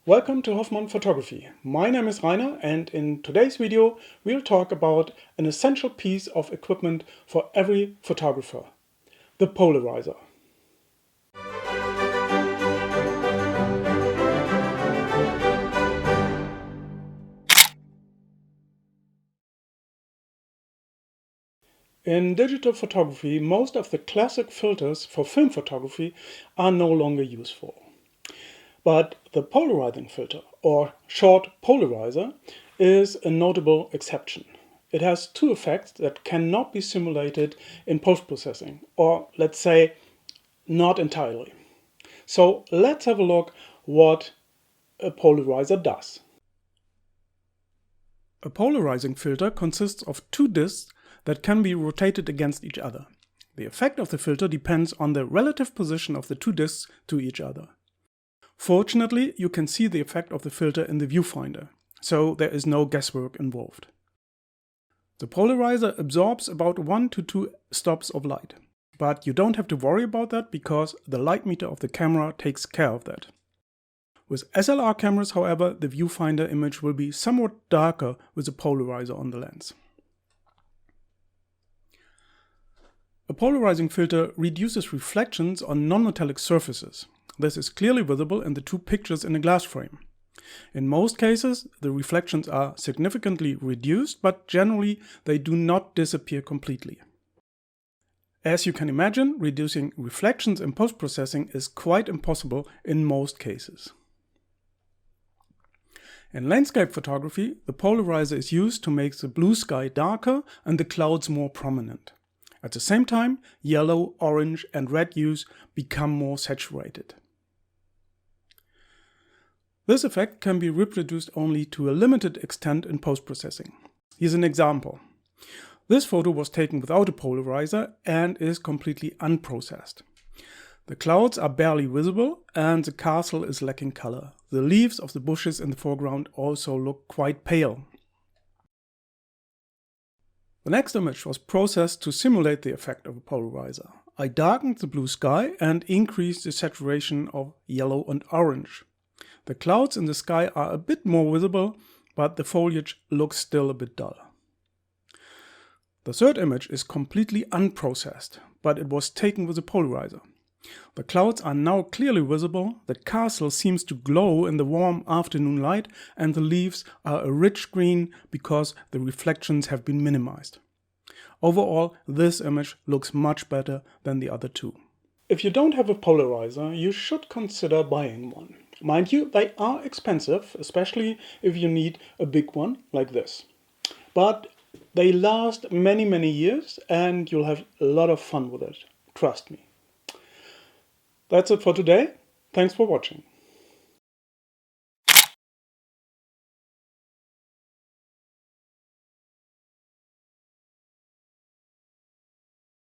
Welcome to Hoffmann-Photography. My name is Rainer, and in today's video we'll talk about an essential piece of equipment for every photographer, the polarizer. In digital photography, most of the classic filters for film photography are no longer useful. But the polarizing filter, or short polarizer, is a notable exception. It has two effects that cannot be simulated in post-processing, or let's say, not entirely. So let's have a look what a polarizer does. A polarizing filter consists of two discs that can be rotated against each other. The effect of the filter depends on the relative position of the two discs to each other. Fortunately, you can see the effect of the filter in the viewfinder, so there is no guesswork involved. The polarizer absorbs about 1 to 2 stops of light, but you don't have to worry about that because the light meter of the camera takes care of that. With SLR cameras, however, the viewfinder image will be somewhat darker with a polarizer on the lens. A polarizing filter reduces reflections on non-metallic surfaces. This is clearly visible in the two pictures in a glass frame. In most cases, the reflections are significantly reduced, but generally they do not disappear completely. As you can imagine, reducing reflections in post-processing is quite impossible in most cases. In landscape photography, the polarizer is used to make the blue sky darker and the clouds more prominent. At the same time, yellow, orange and red hues become more saturated. This effect can be reproduced only to a limited extent in post-processing. Here's an example. This photo was taken without a polarizer and is completely unprocessed. The clouds are barely visible and the castle is lacking color. The leaves of the bushes in the foreground also look quite pale. The next image was processed to simulate the effect of a polarizer. I darkened the blue sky and increased the saturation of yellow and orange. The clouds in the sky are a bit more visible, but the foliage looks still a bit dull. The third image is completely unprocessed, but it was taken with a polarizer. The clouds are now clearly visible, the castle seems to glow in the warm afternoon light, and the leaves are a rich green because the reflections have been minimized. Overall, this image looks much better than the other two. If you don't have a polarizer, you should consider buying one. Mind you, they are expensive, especially if you need a big one like this. But they last many years and you'll have a lot of fun with it. Trust me. That's it for today. Thanks for watching.